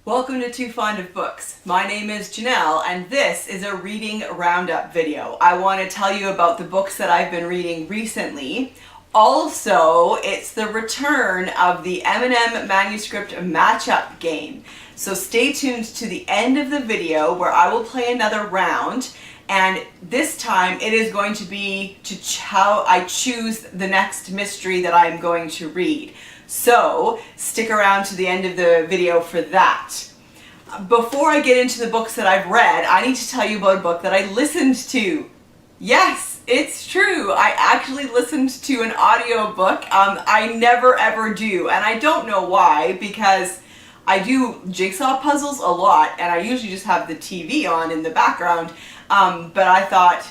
Welcome to Too Fond of Books. My name is Janelle and this is a reading roundup video. I want to tell you about the books that I've been reading recently. Also, it's the return of the M&M manuscript matchup game. So stay tuned to the end of the video where I will play another round, and this time it is going to be how I choose the next mystery that I'm going to read. So stick around to the end of the video for that. Before I get into the books that I've read, I need to tell you about a book that I listened to. Yes, it's true. I actually listened to an audiobook. I never ever do, and I don't know why, because I do jigsaw puzzles a lot and I usually just have the TV on in the background, but I thought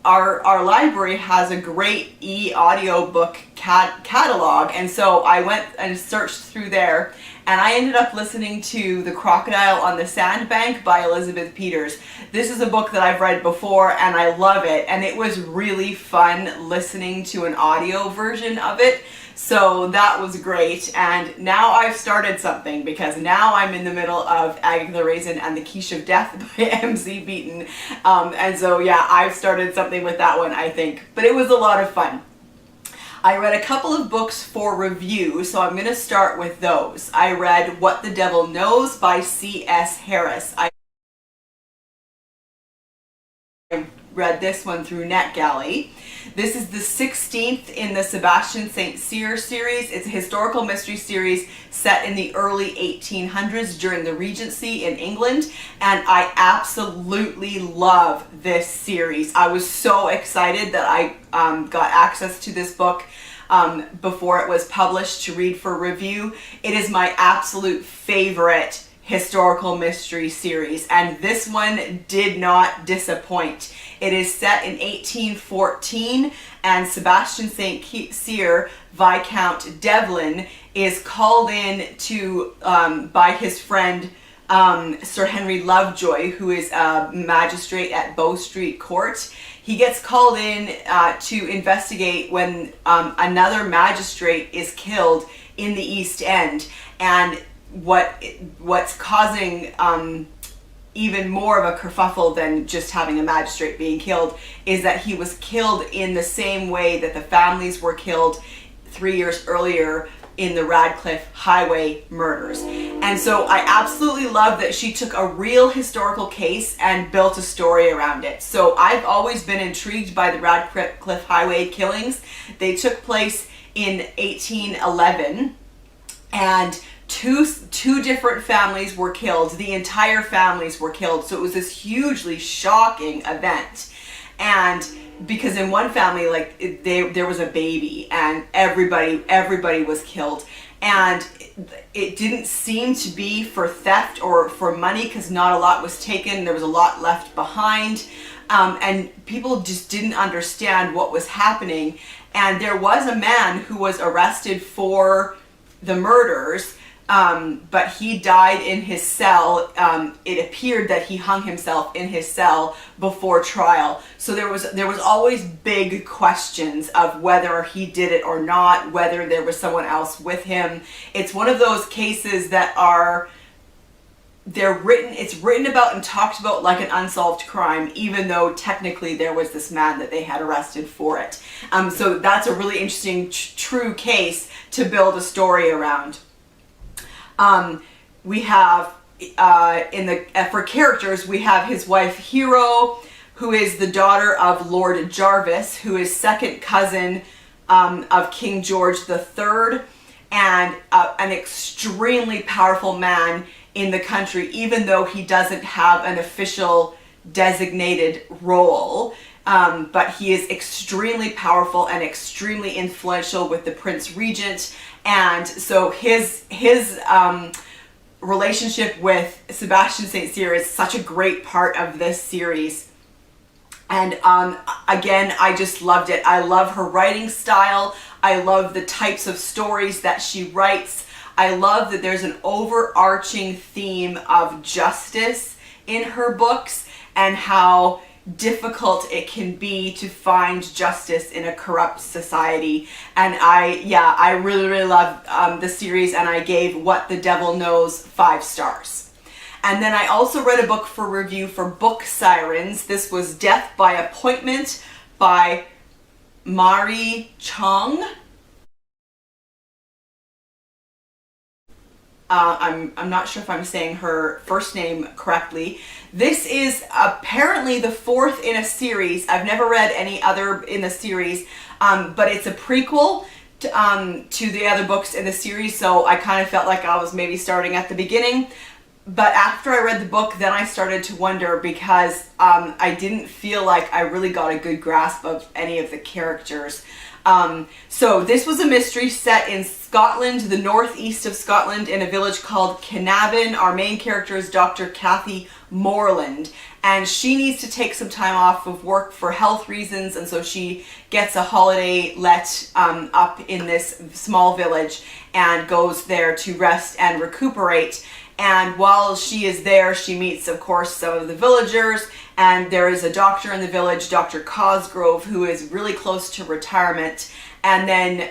our library has a great e-audiobook catalog, and so I went and searched through there and I ended up listening to The Crocodile on the Sandbank by Elizabeth Peters. This is a book that I've read before and I love it, and it was really fun listening to an audio version of it. So that was great, and now I've started something, because now I'm in the middle of Agatha the Raisin and the Quiche of Death by M.Z. Beaton. And so yeah, I've started something with that one, I think. But it was a lot of fun. I read a couple of books for review, so I'm going to start with those. I read What the Devil Knows by C.S. Harris. I read this one through NetGalley. This is the 16th in the Sebastian St. Cyr series. It's a historical mystery series set in the early 1800s during the Regency in England, and I absolutely love this series. I was so excited that I got access to this book before it was published to read for review. It is my absolute favorite historical mystery series, and this one did not disappoint. It is set in 1814, and Sebastian St. Cyr, Viscount Devlin, is called in to by his friend Sir Henry Lovejoy, who is a magistrate at Bow Street Court. He gets called in to investigate when another magistrate is killed in the East End, and what's causing even more of a kerfuffle than just having a magistrate being killed is that he was killed in the same way that the families were killed 3 years earlier in the Radcliffe Highway murders. And so I absolutely love that she took a real historical case and built a story around it. So I've always been intrigued by the Radcliffe Highway killings. They took place in 1811, and two different families were killed. The entire families were killed. So it was this hugely shocking event. And because in one family, there was a baby and everybody was killed. And it didn't seem to be for theft or for money, because not a lot was taken. There was a lot left behind. And people just didn't understand what was happening. And there was a man who was arrested for the murders, but he died in his cell. It appeared that he hung himself in his cell before trial. So there was always big questions of whether he did it or not, whether there was someone else with him. It's one of those cases that it's written about and talked about like an unsolved crime, even though technically there was this man that they had arrested for it. So that's a really interesting true case to build a story around. We have for characters, we have his wife Hero, who is the daughter of Lord Jarvis, who is second cousin of King George III, and an extremely powerful man in the country, even though he doesn't have an official designated role. But he is extremely powerful and extremely influential with the Prince Regent, and so his relationship with Sebastian St. Cyr is such a great part of this series. And again, I just loved it. I love her writing style. I love the types of stories that she writes. I love that there's an overarching theme of justice in her books and how difficult it can be to find justice in a corrupt society. And I really love the series, and I gave What the Devil Knows 5 stars. And then I also read a book for review for Book Sirens. This was Death by Appointment by Mairi Chong. I'm not sure if I'm saying her first name correctly. This is apparently the fourth in a series. I've never read any other in the series, but it's a prequel to the other books in the series, so I kind of felt like I was maybe starting at the beginning. But after I read the book, then I started to wonder, because I didn't feel like I really got a good grasp of any of the characters. So this was a mystery set in Scotland, the northeast of Scotland, in a village called Cavanagh. Our main character is Dr. Kathy Moreland, and she needs to take some time off of work for health reasons, and so she gets a holiday let up in this small village and goes there to rest and recuperate. And while she is there, she meets, of course, some of the villagers, and there is a doctor in the village, Dr. Cosgrove, who is really close to retirement. And then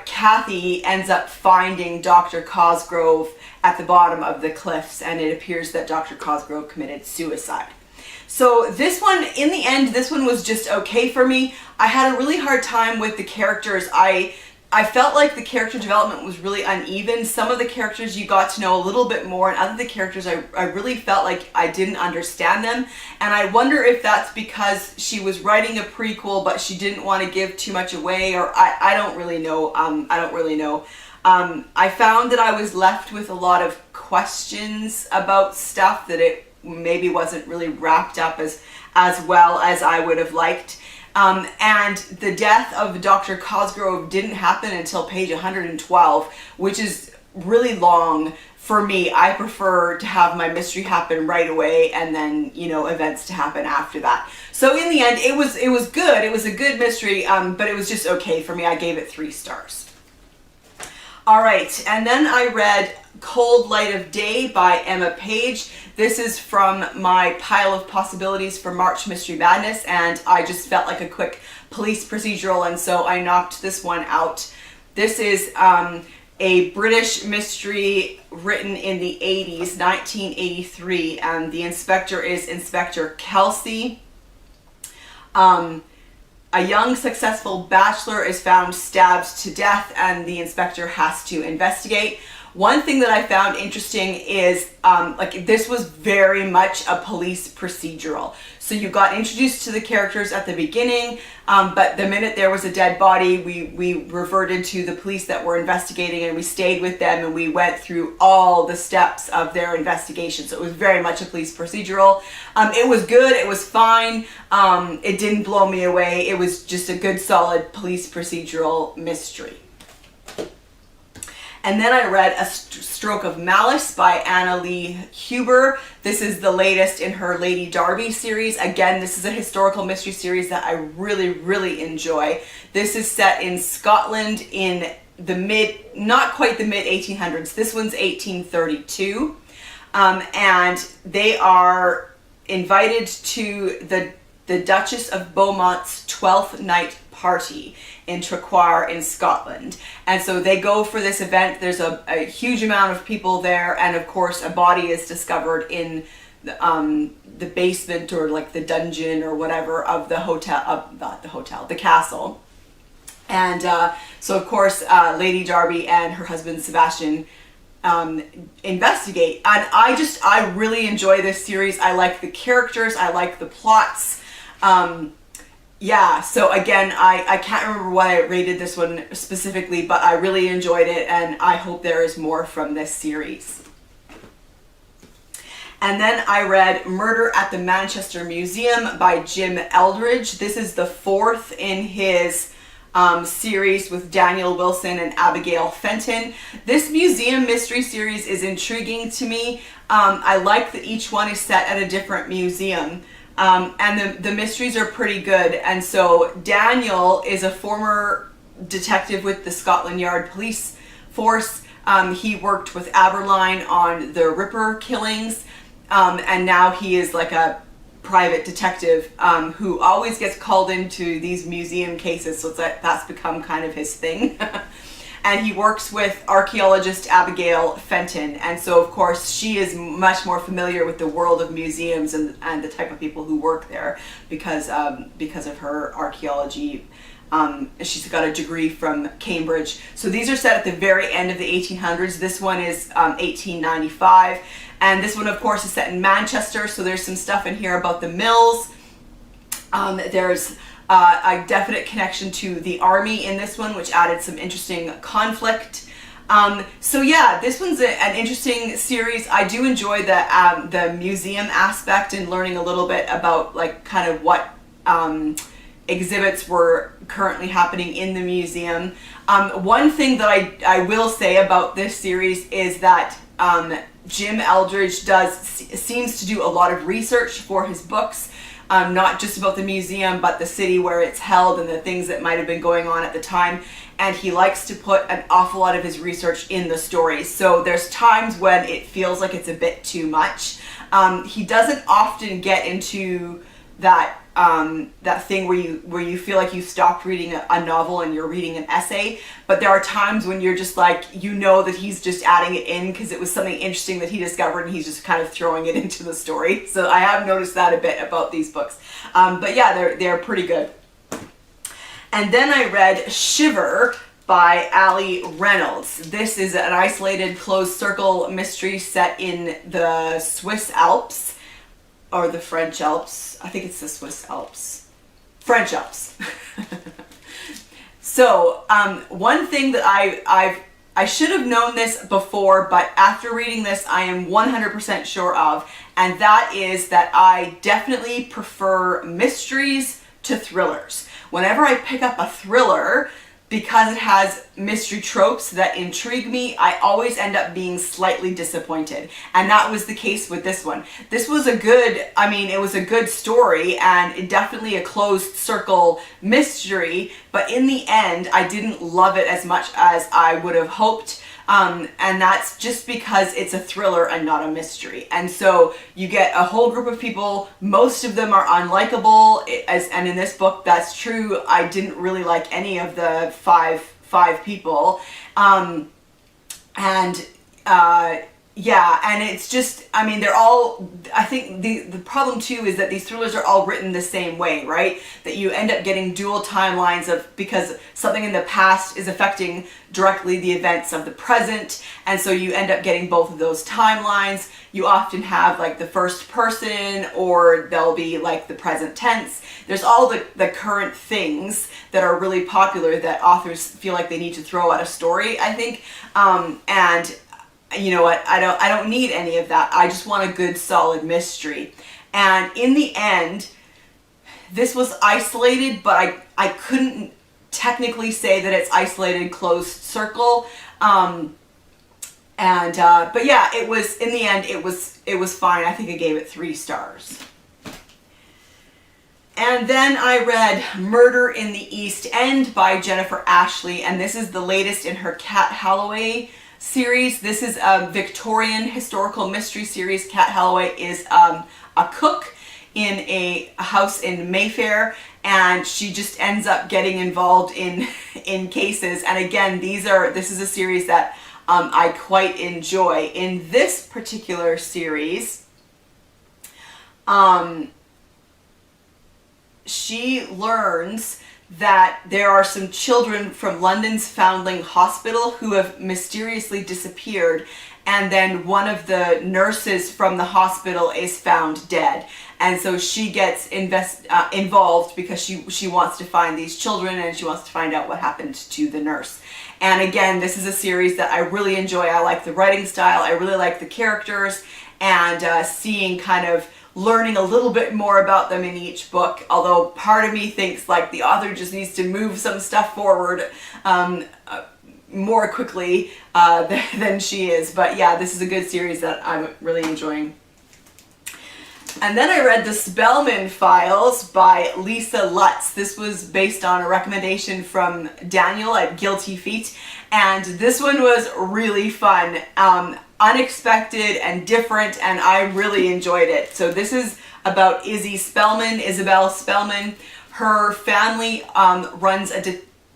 Kathy ends up finding Dr. Cosgrove at the bottom of the cliffs, and it appears that Dr. Cosgrove committed suicide. So this one, in the end, this one was just okay for me. I had a really hard time with the characters. I felt like the character development was really uneven. Some of the characters you got to know a little bit more, and other the characters I really felt like I didn't understand them. And I wonder if that's because she was writing a prequel, but she didn't want to give too much away, or I don't really know. I found that I was left with a lot of questions about stuff that it maybe wasn't really wrapped up as well as I would have liked. And the death of Dr. Cosgrove didn't happen until page 112, which is really long for me. I prefer to have my mystery happen right away, and then, you know, events to happen after that. So in the end, it was good. It was a good mystery, but it was just okay for me. I gave it 3 stars. All right, and then I read Cold Light of Day by Emma Page. This is from my pile of possibilities for March Mystery Madness, and I just felt like a quick police procedural, and so I knocked this one out. This is a British mystery written in the 80s, 1983, and the inspector is Inspector Kelsey. A young, successful bachelor is found stabbed to death, and the inspector has to investigate. One thing that I found interesting is, this was very much a police procedural. So you got introduced to the characters at the beginning, but the minute there was a dead body, we reverted to the police that were investigating, and we stayed with them, and we went through all the steps of their investigation. So it was very much a police procedural. It was good. It was fine. It didn't blow me away. It was just a good, solid police procedural mystery. And then I read A Stroke of Malice by Anna-Lee Huber. This is the latest in her Lady Darby series. Again, this is a historical mystery series that I really, really enjoy. This is set in Scotland in the not quite the mid 1800s. This one's 1832. And they are invited to the Duchess of Beaumont's 12th night party in Traquair in Scotland. And so they go for this event. There's a huge amount of people there, and of course a body is discovered in the basement, or like the dungeon or whatever of the hotel, not the hotel, the castle. And so of course Lady Darby and her husband Sebastian investigate. And I really enjoy this series. I like the characters, I like the plots. Yeah, so again, I can't remember why I rated this one specifically, but I really enjoyed it, and I hope there is more from this series. And then I read Murder at the Manchester Museum by Jim Eldridge. This is the 4th in his series with Daniel Wilson and Abigail Fenton. This museum mystery series is intriguing to me. I like that each one is set at a different museum. And the mysteries are pretty good. And so Daniel is a former detective with the Scotland Yard police force. He worked with Aberline on the Ripper killings. And now he is like a private detective who always gets called into these museum cases. So that's become kind of his thing. and he works with archaeologist Abigail Fenton. And so, of course, she is much more familiar with the world of museums and the type of people who work there because of her archaeology. She's got a degree from Cambridge. So these are set at the very end of the 1800s. This one is 1895. And this one, of course, is set in Manchester. So there's some stuff in here about the mills. There's a definite connection to the army in this one, which added some interesting conflict. So yeah, this one's an interesting series. I do enjoy the museum aspect and learning a little bit about like kind of what exhibits were currently happening in the museum. One thing that I will say about this series is that Jim Eldridge seems to do a lot of research for his books, not just about the museum, but the city where it's held and the things that might have been going on at the time. And he likes to put an awful lot of his research in the stories. So there's times when it feels like it's a bit too much. He doesn't often get into that thing where you feel like you stopped reading a novel and you're reading an essay, but there are times when you're just like, you know that he's just adding it in because it was something interesting that he discovered and he's just kind of throwing it into the story. So I have noticed that a bit about these books. But yeah, they're pretty good. And then I read Shiver by Allie Reynolds. This is an isolated closed circle mystery set in the Swiss Alps. Or the French Alps. I think it's the Swiss Alps. French Alps. So, one thing that I should have known this before, but after reading this, I am 100% sure of, and that is that I definitely prefer mysteries to thrillers. Whenever I pick up a thriller, because it has mystery tropes that intrigue me, I always end up being slightly disappointed. And that was the case with this one. This was it was a good story and definitely a closed circle mystery, but in the end, I didn't love it as much as I would have hoped. And that's just because it's a thriller and not a mystery. And so you get a whole group of people, most of them are unlikable, and in this book that's true. I didn't really like any of the five people. Yeah, and it's just, they're all, I think the problem too is that these thrillers are all written the same way, right? That you end up getting dual timelines because something in the past is affecting directly the events of the present, and so you end up getting both of those timelines. You often have like the first person, or there'll be like the present tense. There's all the current things that are really popular that authors feel like they need to throw at a story, I think, and you know what, I don't need any of that. I just want a good solid mystery. And in the end, this was isolated, but I couldn't technically say that it's isolated closed circle. But yeah, it was, in the end, it was fine. I think I gave it 3 stars. And then I read Murder in the East End by Jennifer Ashley, and this is the latest in her Cat Halloway series. This is a Victorian historical mystery series. Cat Halloway is a cook in a house in Mayfair, and she just ends up getting involved in cases. And again, this is a series that I quite enjoy. In this particular series, she learns that there are some children from London's Foundling Hospital who have mysteriously disappeared, and then one of the nurses from the hospital is found dead. And so she gets involved because she wants to find these children, and she wants to find out what happened to the nurse. And again, this is a series that I really enjoy. I like the writing style, I really like the characters, and seeing kind of learning a little bit more about them in each book, although part of me thinks like the author just needs to move some stuff forward more quickly than she is. But yeah, this is a good series that I'm really enjoying. And then I read The Spellman Files by Lisa Lutz. This was based on a recommendation from Daniel at Guilty Feet, and this one was really fun. Unexpected and different, and I really enjoyed it. So this is about Isabel Spellman. Her family runs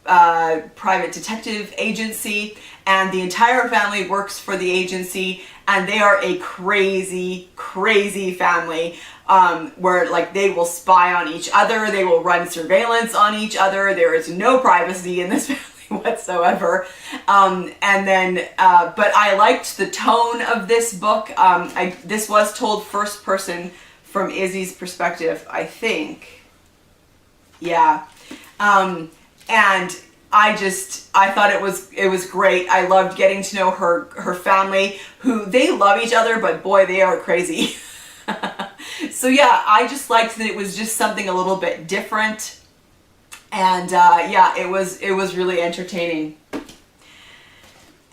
private detective agency, and the entire family works for the agency, and they are a crazy, crazy family, where like they will spy on each other, they will run surveillance on each other, there is no privacy in this family whatsoever. But I liked the tone of this book. This was told first person from Izzy's perspective, I think. Yeah. And I thought it was great. I loved getting to know her family, who they love each other, but boy, they are crazy. So yeah, I just liked that it was just something a little bit different. And yeah, it was really entertaining.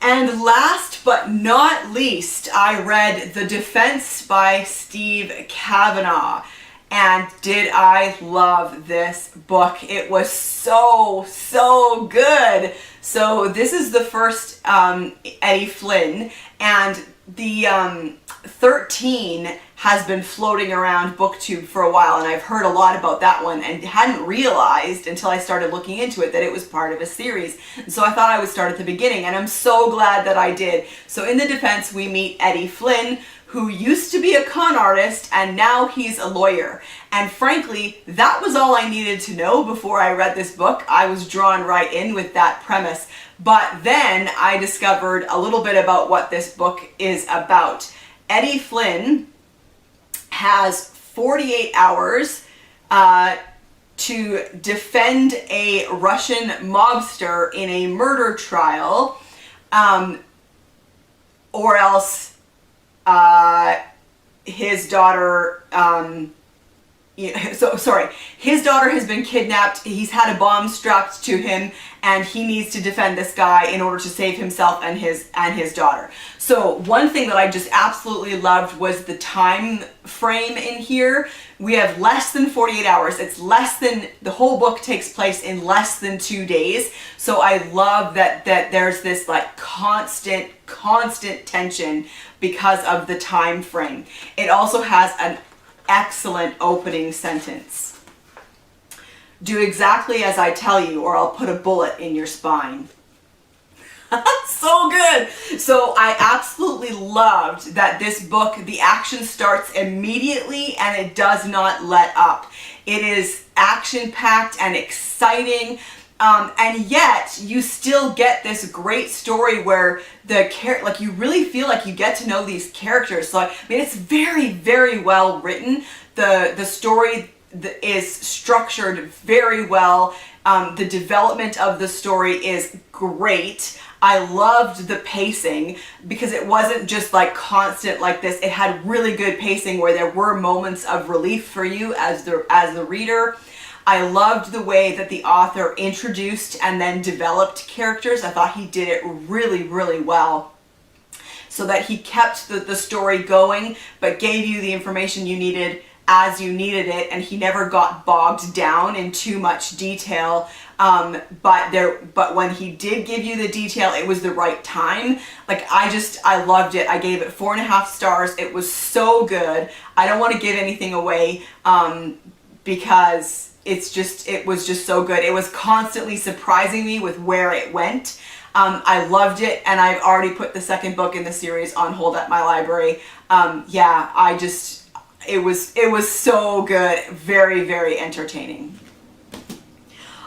And last but not least, I read The Defense by Steve Cavanagh. And did I love this book. It was so, so good. So this is the first Eddie Flynn, and the 13 has been floating around BookTube for a while, and I've heard a lot about that one and hadn't realized until I started looking into it that it was part of a series. And so I thought I would start at the beginning, and I'm so glad that I did. So in The Defense, we meet Eddie Flynn, who used to be a con artist, and now he's a lawyer. And frankly, that was all I needed to know before I read this book. I was drawn right in with that premise. But then I discovered a little bit about what this book is about. Eddie Flynn has 48 hours to defend a Russian mobster in a murder trial, or else his daughter, his daughter has been kidnapped. He's had a bomb strapped to him, and he needs to defend this guy in order to save himself and his daughter. So one thing that I just absolutely loved was the time frame in here. We have less than 48 hours. It's less than, the whole book takes place in less than 2 days. So I love that there's this like constant tension because of the time frame. It also has an excellent opening sentence. Do exactly as I tell you, or I'll put a bullet in your spine. So good. So I absolutely loved that this book, the action starts immediately and it does not let up. It is action-packed and exciting. And yet you still get this great story where you really feel like you get to know these characters. So I mean, it's very, very well written. The story is structured very well. The development of the story is great. I loved the pacing because it wasn't just like constant like this. It had really good pacing where there were moments of relief for you as the reader. I loved the way that the author introduced and then developed characters. I thought he did it really, really well, so that he kept the story going, but gave you the information you needed as you needed it, and he never got bogged down in too much detail. But when he did give you the detail, it was the right time. Like I loved it. I gave it 4.5 stars. It was so good. I don't want to give anything away because it was just so good. It was constantly surprising me with where it went. I loved it, and I've already put the second book in the series on hold at my library. It was so good. Very, very entertaining.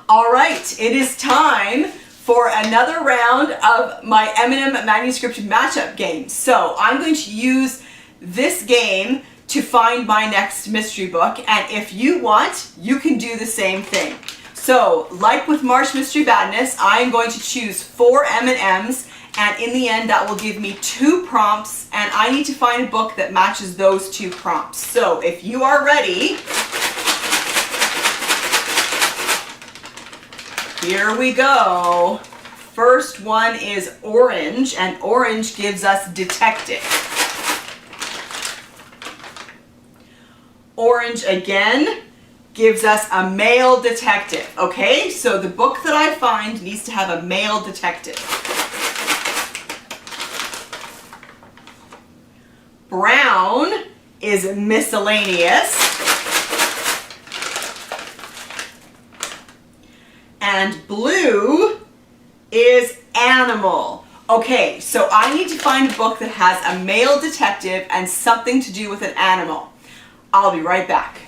All right, it is time for another round of my Eminem manuscript matchup game. So I'm going to use this game to find my next mystery book, and if you want, you can do the same thing. So, like with March Mystery Badness, I'm going to choose 4 M&Ms, and in the end that will give me 2 prompts, and I need to find a book that matches those 2 prompts. So, if you are ready, here we go. First one is orange, and orange gives us detective. Orange again gives us a male detective. Okay, so the book that I find needs to have a male detective. Brown is miscellaneous. and blue is animal. Okay, so I need to find a book that has a male detective and something to do with an animal. I'll be right back.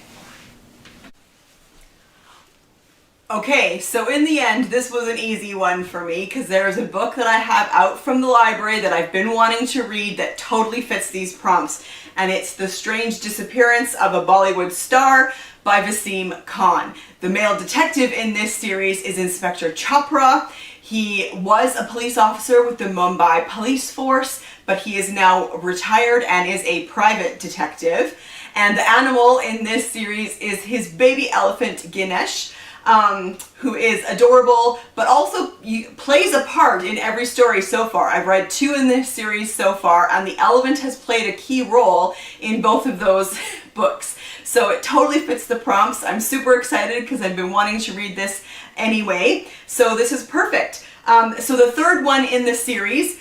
Okay, so in the end, this was an easy one for me because there's a book that I have out from the library that I've been wanting to read that totally fits these prompts. And it's The Strange Disappearance of a Bollywood Star by Wasim Khan. The male detective in this series is Inspector Chopra. He was a police officer with the Mumbai police force, but he is now retired and is a private detective. And the animal in this series is his baby elephant, Ganesh, who is adorable, but also plays a part in every story so far. I've read 2 in this series so far, and the elephant has played a key role in both of those books. So it totally fits the prompts. I'm super excited because I've been wanting to read this anyway. So this is perfect. So the third one in the series,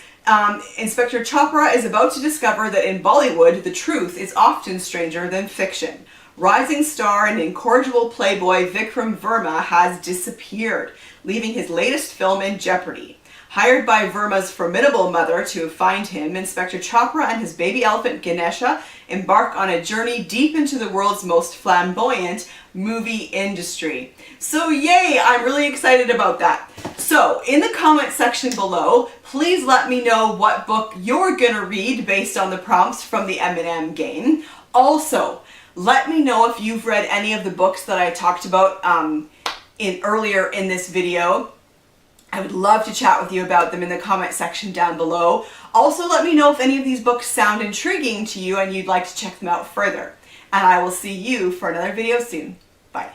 Inspector Chopra is about to discover that in Bollywood, the truth is often stranger than fiction. Rising star and incorrigible playboy Vikram Verma has disappeared, leaving his latest film in jeopardy. Hired by Verma's formidable mother to find him, Inspector Chopra and his baby elephant Ganesha embark on a journey deep into the world's most flamboyant movie industry. So yay, I'm really excited about that. So in the comment section below, please let me know what book you're gonna read based on the prompts from the M&M game. Also, let me know if you've read any of the books that I talked about earlier in this video. I would love to chat with you about them in the comment section down below. Also, let me know if any of these books sound intriguing to you and you'd like to check them out further. And I will see you for another video soon. Bye.